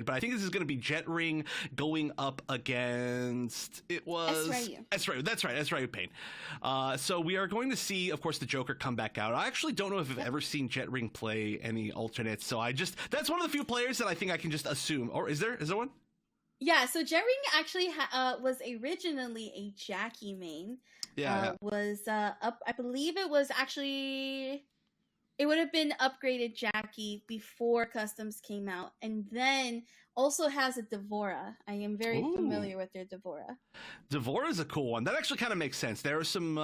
but I think this is going to be Jet Ring going up against, it was SRIU. That's right, SRIU Pain. So we are going to see, of course, the Joker come back out. I actually don't know if I've ever seen Jet Ring play any alternates, so that's one of the few players that I think I can just assume. Or is there one? Yeah, so Jet Ring actually was originally a Jackie main. Was up, I believe it was actually, it would have been upgraded Jackie before customs came out, and then also has a Devora. I am very familiar with their Devora. Devora is a cool one. That actually kind of makes sense. There are some,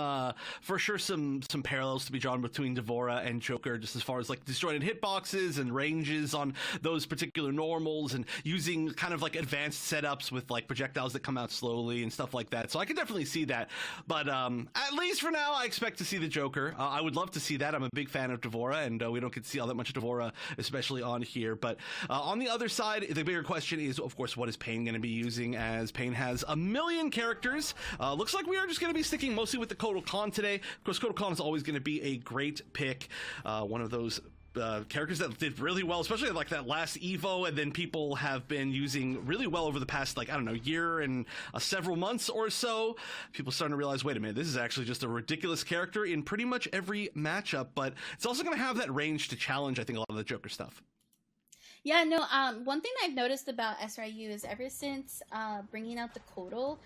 for sure, some parallels to be drawn between Devora and Joker, just as far as like disjointed hitboxes and ranges on those particular normals, and using kind of like advanced setups with like projectiles that come out slowly and stuff like that. So I can definitely see that. But at least for now, I expect to see the Joker. I would love to see that. I'm a big fan of Devora, and we don't get to see all that much Devora, especially on here. But on the other side, the bigger question is, of course, what is Pain going to be using, as Pain has a million characters. Looks like we are just going to be sticking mostly with the Kotal Khan today. Of course, Kotal Khan is always going to be a great pick. One of those characters that did really well, especially like that last Evo, and then people have been using really well over the past, like, I don't know, year and several months or so. People starting to realize, wait a minute, this is actually just a ridiculous character in pretty much every matchup, but it's also going to have that range to challenge, I think, a lot of the Joker stuff. Yeah, no, one thing I've noticed about SRIU is ever since bringing out the Kotal,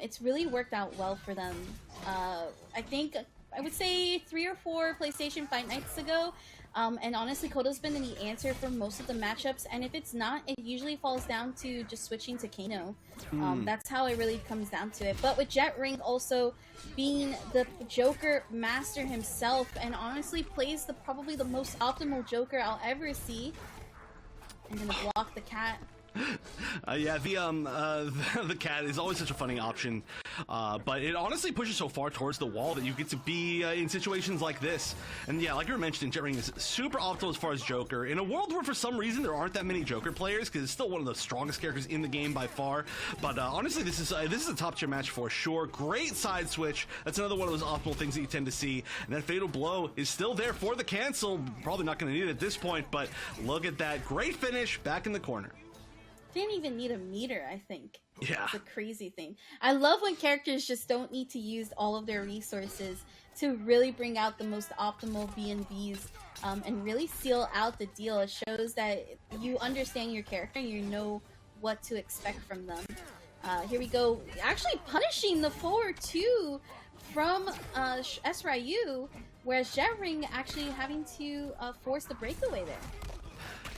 it's really worked out well for them. I think, I would say 3 or 4 PlayStation Fight Nights ago, and honestly, Kotal's been the answer for most of the matchups, and if it's not, it usually falls down to just switching to Kano. That's how it really comes down to it. But with Jet Ring also being the Joker master himself, and honestly plays probably the most optimal Joker I'll ever see. I'm gonna block the cat. Yeah, the cat is always such a funny option, but it honestly pushes so far towards the wall that you get to be in situations like this. And yeah, like you were mentioning, Jet Ring is super optimal as far as Joker. In a world where for some reason there aren't that many Joker players, because it's still one of the strongest characters in the game by far. But honestly, this is a top tier match for sure. Great side switch. That's another one of those optimal things that you tend to see. And that fatal blow is still there for the cancel. Probably not going to need it at this point, but look at that great finish back in the corner. Didn't even need a meter, I think. Yeah. It's a crazy thing. I love when characters just don't need to use all of their resources to really bring out the most optimal BNBs and really seal out the deal. It shows that you understand your character and you know what to expect from them. Here we go. Actually punishing the forward 2 from SRIU, whereas Jet Ring actually having to force the breakaway there.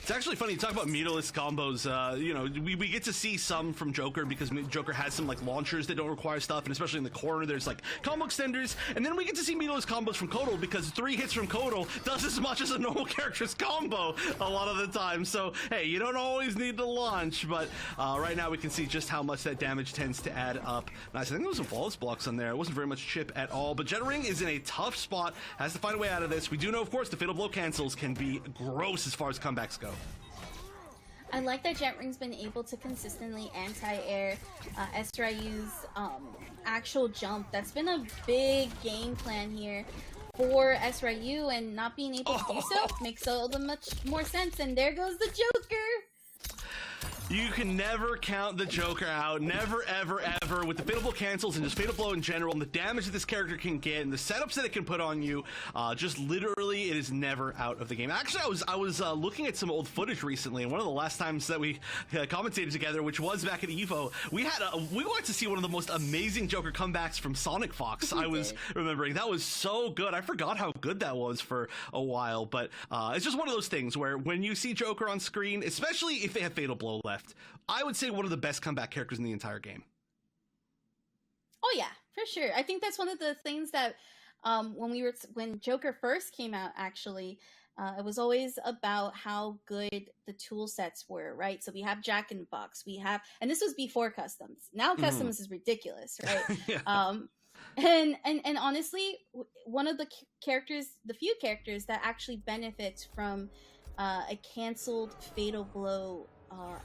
It's actually funny, you talk about meterless combos, you know, we get to see some from Joker because Joker has some like launchers that don't require stuff, and especially in the corner there's like combo extenders, and then we get to see meterless combos from Kotal because 3 hits from Kotal does as much as a normal character's combo a lot of the time. So hey, you don't always need to launch, but right now we can see just how much that damage tends to add up. Nice, I think there was some flawless blocks on there. It wasn't very much chip at all, but Jet Ring is in a tough spot, has to find a way out of this. We do know, of course, the fatal blow cancels can be gross as far as comebacks go. I like that Jet Ring's been able to consistently anti-air SRIU's actual jump. That's been a big game plan here for SRIU, and not being able to do so makes all the much more sense. And there goes the Joker. You can never count the Joker out. Never, ever, ever. With the fatal blow cancels and just fatal blow in general, and the damage that this character can get and the setups that it can put on you, just literally, it is never out of the game. Actually, I was looking at some old footage recently, and one of the last times that we commentated together, which was back at EVO, we got to see one of the most amazing Joker comebacks from Sonic Fox. I was remembering that was so good. I forgot how good that was for a while, but it's just one of those things where when you see Joker on screen, especially if they have fatal blow left, I would say one of the best comeback characters in the entire game. Oh yeah, for sure. I think that's one of the things that when Joker first came out, actually, it was always about how good the tool sets were, right? So we have Jack in the Box, and this was before customs. Now customs is ridiculous, right? Yeah. And honestly, one of the few characters that actually benefits from a canceled fatal blow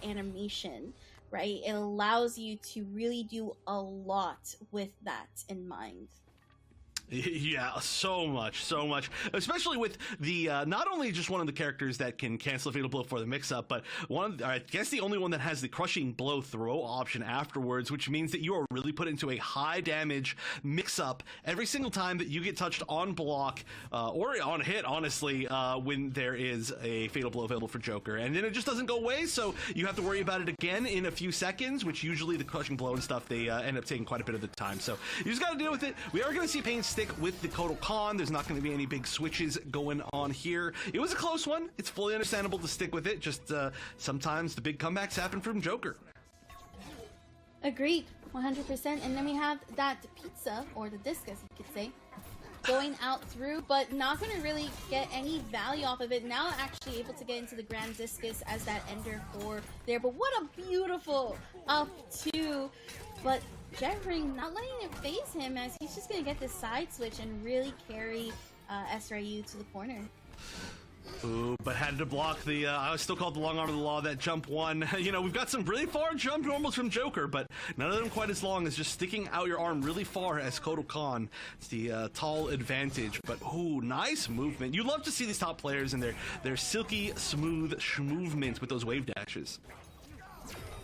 animation, right? It allows you to really do a lot with that in mind. Yeah, so much, especially with the not only just one of the characters that can cancel a fatal blow for the mix-up, but I guess the only one that has the crushing blow throw option afterwards, which means that you are really put into a high damage mix-up every single time that you get touched on block or on hit, honestly, when there is a fatal blow available for Joker, and then it just doesn't go away, so you have to worry about it again in a few seconds, which usually the crushing blow and stuff, they end up taking quite a bit of the time, so you just got to deal with it. We are going to see Pain stick with the Kotal Khan. There's not going to be any big switches going on here. It was a close one. It's fully understandable to stick with it. Just sometimes the big comebacks happen from Joker. Agreed, 100%. And then we have that pizza, or the discus, you could say, going out through, but not going to really get any value off of it. Now actually able to get into the Grand Discus as that Ender 4 there. But what a beautiful up 2. But Jetring not letting it phase him, as he's just going to get this side switch and really carry SRU to the corner. Ooh, but had to block the, I was still called the long arm of the law, that jump one. You know, we've got some really far jump normals from Joker, but none of them quite as long as just sticking out your arm really far as Kotal Khan. It's the tall advantage, but ooh, nice movement. You love to see these top players and their silky, smooth movement with those wave dashes.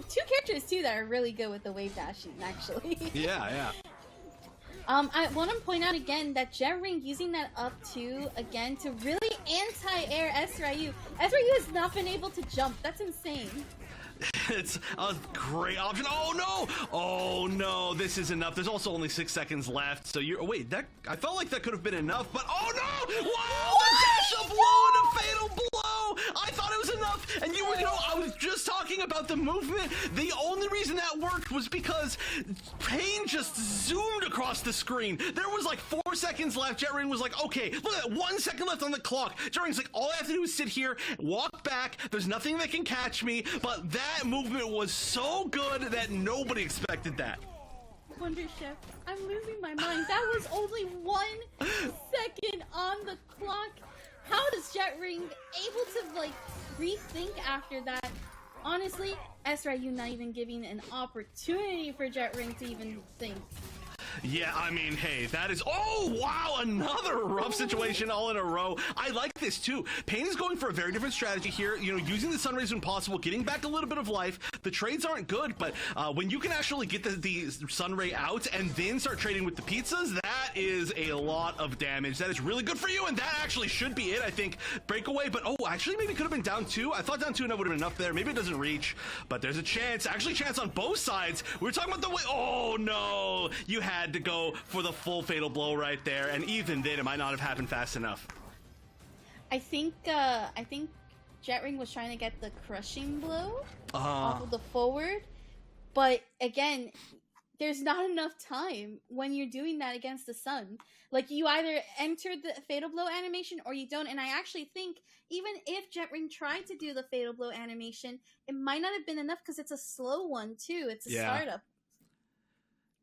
Two characters too that are really good with the wave dashing, actually. Yeah. I want to point out again that Jetring using that up 2 again to really anti-air SRU. SRU has not been able to jump. That's insane. It's a great option. Oh no, this is enough. There's also only 6 seconds left, so you're, wait, that, I felt like that could have been enough, but oh no! Wow, the dash of blow and a fatal blow! I thought it was enough, and you know, I was just talking about the movement. The only reason that worked was because Pain just zoomed across the screen. There was like 4 seconds left. Jetring was like, okay, look at that, 1 second left on the clock. Jetring's like, all I have to do is sit here, walk back, there's nothing that can catch me, but that movement was so good that nobody expected that. Wonder Chef, I'm losing my mind. That was only 1 second on the clock. How does Jetring able to like rethink after that? Honestly, SRU not even giving an opportunity for Jetring to even think. Yeah, I mean, hey, that is... Oh, wow, another rough situation all in a row. I like this, too. Pain is going for a very different strategy here, you know, using the Sunrays when possible, getting back a little bit of life. The trades aren't good, but when you can actually get the Sunray out and then start trading with the pizzas, that is a lot of damage. That is really good for you, and that actually should be it, I think. Breakaway, but, oh, actually, maybe could have been down 2. I thought down 2 and that would have been enough there. Maybe it doesn't reach, but there's a chance. Actually, chance on both sides. We were talking about the way... Oh, no. You had to go for the full fatal blow right there, and even then it might not have happened fast enough. I think Jetring was trying to get the crushing blow off of the forward, but again, there's not enough time when you're doing that against the sun. Like, you either enter the fatal blow animation or you don't, and I actually think even if Jetring tried to do the fatal blow animation, it might not have been enough because it's a slow one too. It's a startup.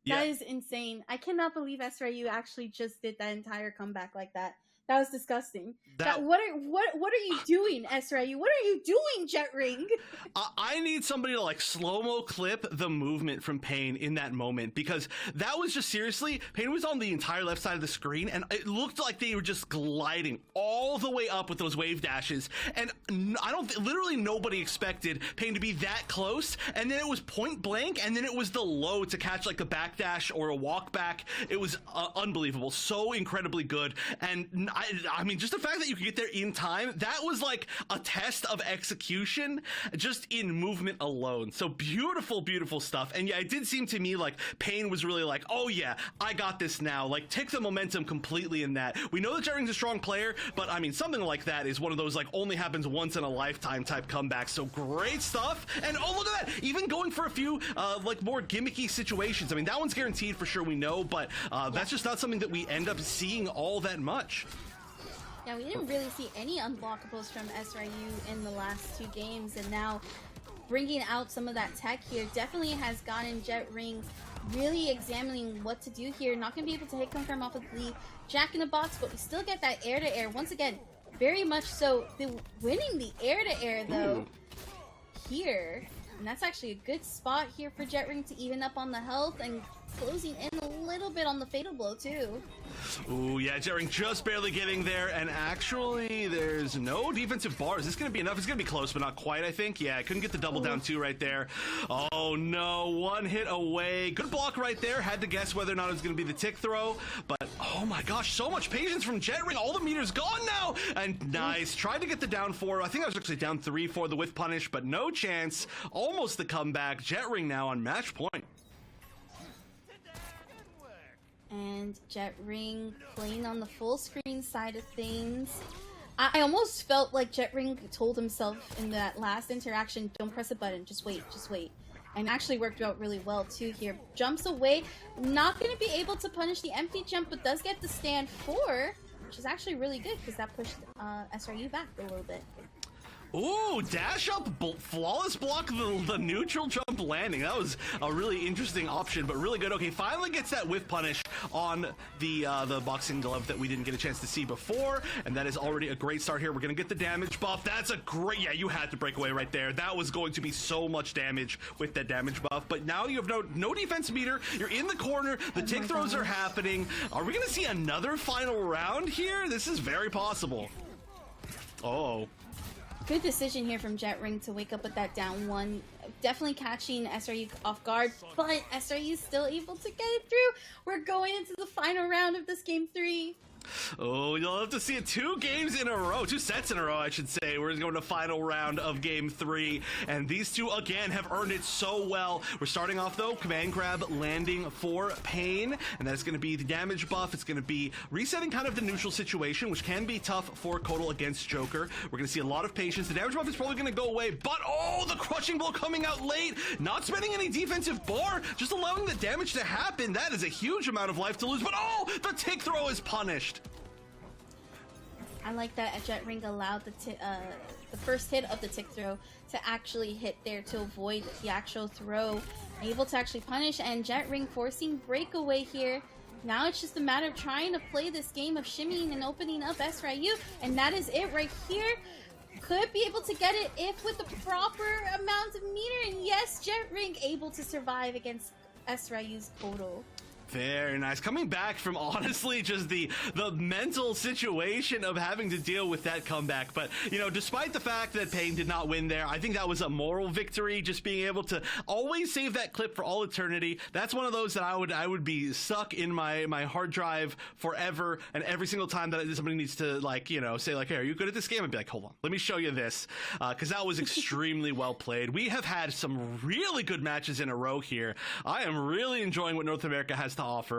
That is insane. I cannot believe SRU actually just did that entire comeback like that. That was disgusting. What are you doing, SRU? What are you doing, Jetring? I need somebody to like slow-mo clip the movement from Pain in that moment, because that was just seriously, Pain was on the entire left side of the screen and it looked like they were just gliding all the way up with those wave dashes, and literally nobody expected Pain to be that close, and then it was point blank, and then it was the low to catch like a backdash or a walk back. It was unbelievable, so incredibly good. And I mean, just the fact that you could get there in time, that was like a test of execution just in movement alone. So beautiful, beautiful stuff. And yeah, it did seem to me like Pain was really like, oh yeah, I got this now. Like, take the momentum completely in that. We know that Jetring's a strong player, but I mean, something like that is one of those like only happens once in a lifetime type comebacks. So great stuff. And oh, look at that. Even going for a few like more gimmicky situations. I mean, that one's guaranteed for sure, we know, but that's just not something that we end up seeing all that much. Yeah, we didn't really see any unblockables from SRU in the last 2 games, and now bringing out some of that tech here definitely has gotten Jetring really examining what to do here. Not going to be able to hit confirm off of the Jack-in-the-Box, but we still get that air-to-air. Once again, very much so. Winning the air-to-air, though, here. And that's actually a good spot here for Jetring to even up on the health and closing in a little bit on the fatal blow too. Ooh, yeah, Jetring just barely getting there, and actually, there's no defensive bar. Is this going to be enough? It's going to be close, but not quite, I think. Yeah, couldn't get the double down two right there. Oh, no, one hit away. Good block right there. Had to guess whether or not it was going to be the tick throw, but oh my gosh, so much patience from Jetring. All the meters gone now, and nice. Tried to get the down four. I think I was actually down three for the whiff punish, but no chance. Almost the comeback. Jetring now on match point. And Jetring playing on the full screen side of things. I almost felt like Jetring told himself in that last interaction, don't press a button, just wait, just wait. And actually worked out really well too here. Jumps away, not going to be able to punish the empty jump, but does get the stand 4, which is actually really good because that pushed SRU back a little bit. Ooh, dash up, flawless block, the neutral jump landing. That was a really interesting option, but really good. Okay, finally gets that whiff punish on the boxing glove that we didn't get a chance to see before, and that is already a great start here. We're going to get the damage buff. That's a great, yeah, you had to break away right there. That was going to be so much damage with that damage buff, but now you have no defense meter. You're in the corner. The tick throws are happening. Are we going to see another final round here? This is very possible. Oh. Good decision here from Jetring to wake up with that down 1. Definitely catching SRU off guard, but SRU is still able to get it through. We're going into the final round of this game 3. Oh, you'll have to see it 2 games in a row, 2 sets in a row, I should say. We're going to final round of game 3, and these two, again, have earned it so well. We're starting off, though, command grab landing for Pain, and that's going to be the damage buff. It's going to be resetting kind of the neutral situation, which can be tough for Kotal against Joker. We're going to see a lot of patience. The damage buff is probably going to go away, but oh, the crushing blow coming out late. Not spending any defensive bar, just allowing the damage to happen. That is a huge amount of life to lose, but oh, the tick throw is punished. I like that Jetring allowed the first hit of the tick throw to actually hit there to avoid the actual throw. Able to actually punish, and Jetring forcing breakaway here. Now it's just a matter of trying to play this game of shimmying and opening up SRU, and that is it right here. Could be able to get it if with the proper amount of meter, and yes, Jetring able to survive against SRU's Kotal. Very nice. Coming back from, honestly, just the mental situation of having to deal with that comeback. But, you know, despite the fact that Pain did not win there, I think that was a moral victory, just being able to always save that clip for all eternity. That's one of those that I would be stuck in my hard drive forever, and every single time that somebody needs to, like, you know, say, like, hey, are you good at this game? I'd be like, hold on, let me show you this, because that was extremely well played. We have had some really good matches in a row here. I am really enjoying what North America has to offer.